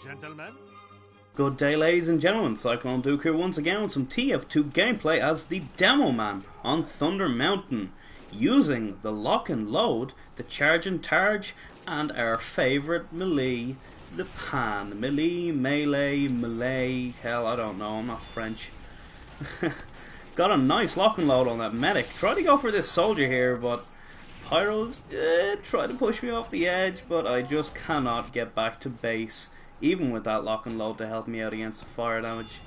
Gentlemen? Good day, ladies and gentlemen. Cyclone Duke here once again with some TF2 gameplay as the Demoman on Thunder Mountain, using the Loch and Load, the Charge and Targe, and our favourite melee, the Pan. Melee, hell, I don't know, I'm not French. Got a nice Loch and Load on that medic. Tried to go for this soldier here, but Pyros tried to push me off the edge, but I just cannot get back to base, even with that Loch and Load to help me out against the fire damage.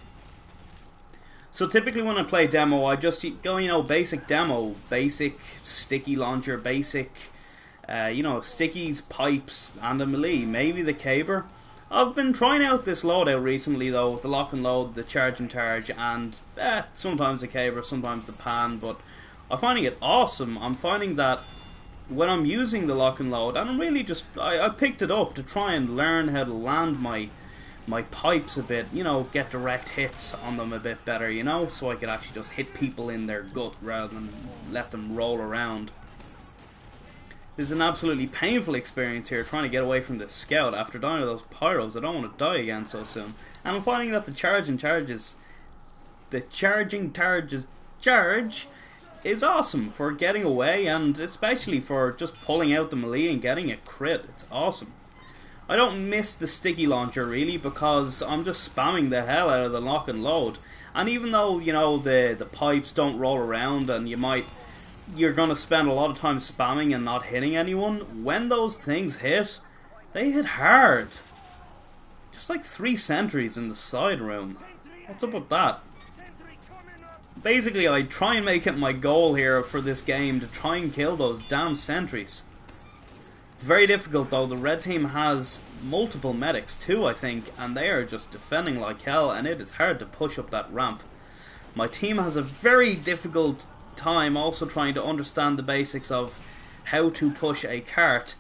So typically when I play demo, I just go, basic demo, basic sticky launcher, basic, stickies, pipes, and a melee, maybe the caber. I've been trying out this loadout recently though, with the Loch and Load, the Charge and Targe, and sometimes the caber, sometimes the Pan, but I'm finding it awesome. I'm finding that when I'm using the Loch and Load, and I'm really just, I picked it up to try and learn how to land my pipes a bit, get direct hits on them a bit better, so I could actually just hit people in their gut rather than let them roll around. This is an absolutely painful experience here, trying to get away from this scout after dying to those pyros. I don't want to die again so soon. And I'm finding that the charging targe is awesome for getting away, and especially for just pulling out the melee and getting a crit. It's awesome. I don't miss the sticky launcher really, because I'm just spamming the hell out of the Loch and Load. And even though, the pipes don't roll around and you're going to spend a lot of time spamming and not hitting anyone, when those things hit, they hit hard. Just like 3 sentries in the side room. What's up with that? Basically, I try and make it my goal here for this game to try and kill those damn sentries. It's very difficult though. The red team has multiple medics too, I think, and they are just defending like hell, and it is hard to push up that ramp. My team has a very difficult time also trying to understand the basics of how to push a cart,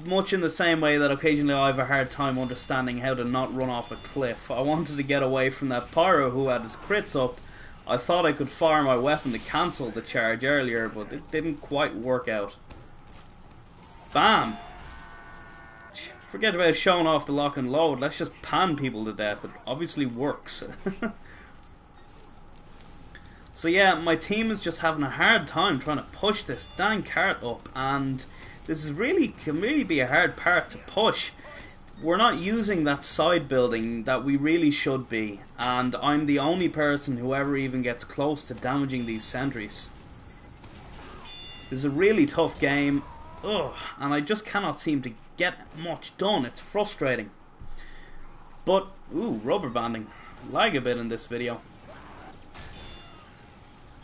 much in the same way that occasionally I have a hard time understanding how to not run off a cliff. I wanted to get away from that pyro who had his crits up. I thought I could fire my weapon to cancel the charge earlier, but it didn't quite work out. Bam! Forget about showing off the Loch and Load, let's just pan people to death. It obviously works. So yeah, my team is just having a hard time trying to push this dang cart up, and this can really be a hard part to push. We're not using that side building that we really should be, and I'm the only person who ever even gets close to damaging these sentries. This is a really tough game, and I just cannot seem to get much done. It's frustrating. But, rubber banding. Lag a bit in this video.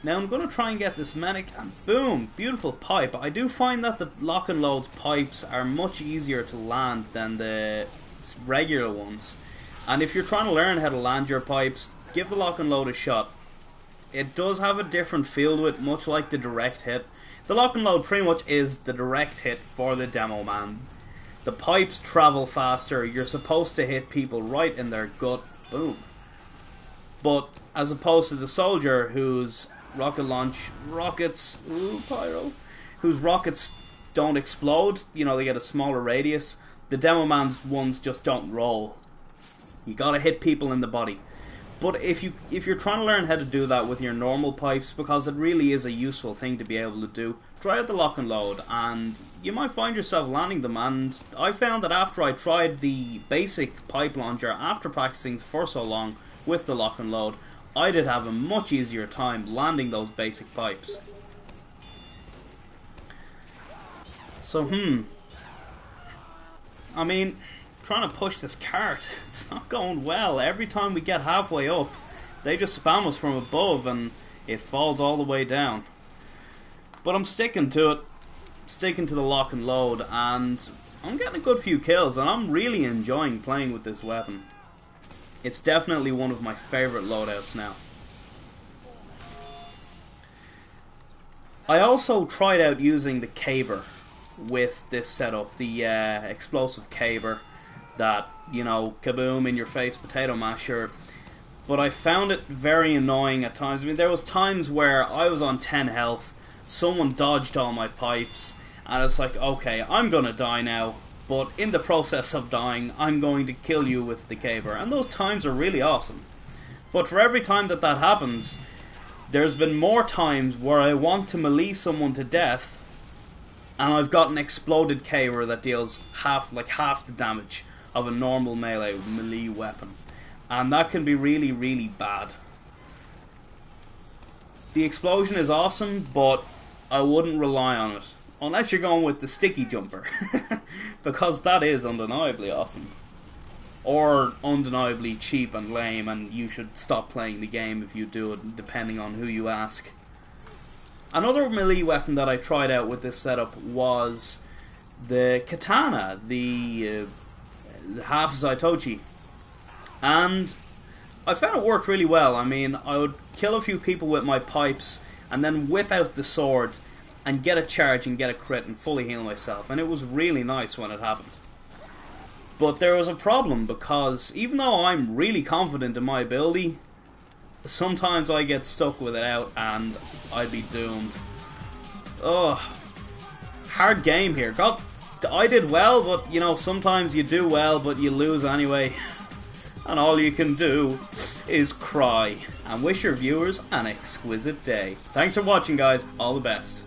Now I'm going to try and get this medic, and boom, beautiful pipe. I do find that the Loch and Load's pipes are much easier to land than the regular ones. And if you're trying to learn how to land your pipes, give the Loch and Load a shot. It does have a different feel to it, much like the direct hit. The Loch and Load pretty much is the direct hit for the Demoman. The pipes travel faster, you're supposed to hit people right in their gut, boom. But as opposed to the soldier whose rocket launch rockets, pyro, whose rockets don't explode, they get a smaller radius. The Demoman's ones just don't roll. You gotta hit people in the body. But if you're trying to learn how to do that with your normal pipes, because it really is a useful thing to be able to do, try out the Loch and Load, and you might find yourself landing them. And I found that after I tried the basic pipe launcher, after practicing for so long with the Loch and Load, I did have a much easier time landing those basic pipes. So, I mean, trying to push this cart, it's not going well. Every time we get halfway up, they just spam us from above and it falls all the way down. But I'm sticking to it, sticking to the Loch and Load, and I'm getting a good few kills, and I'm really enjoying playing with this weapon. It's definitely one of my favourite loadouts now. I also tried out using the caber with this setup, the explosive caber that, kaboom in your face potato masher. But I found it very annoying at times. I mean, there was times where I was on 10 health, someone dodged all my pipes, and it's like, okay, I'm gonna die now. but in the process of dying, I'm going to kill you with the caber. And those times are really awesome. But for every time that that happens, there's been more times where I want to melee someone to death, and I've got an exploded caber that deals half the damage of a normal melee weapon. And that can be really, really bad. The explosion is awesome, but I wouldn't rely on it. Unless you're going with the sticky jumper. Because that is undeniably awesome. Or undeniably cheap and lame, and you should stop playing the game if you do it, depending on who you ask. Another melee weapon that I tried out with this setup was the katana, the half Zaitochi. And I found it worked really well. I mean, I would kill a few people with my pipes and then whip out the sword and get a charge and get a crit and fully heal myself. And it was really nice when it happened. But there was a problem, because even though I'm really confident in my ability, sometimes I get stuck with it out and I'd be doomed. Ugh. Hard game here. God, I did well, but you know, sometimes you do well but you lose anyway. And all you can do is cry and wish your viewers an exquisite day. Thanks for watching, guys. All the best.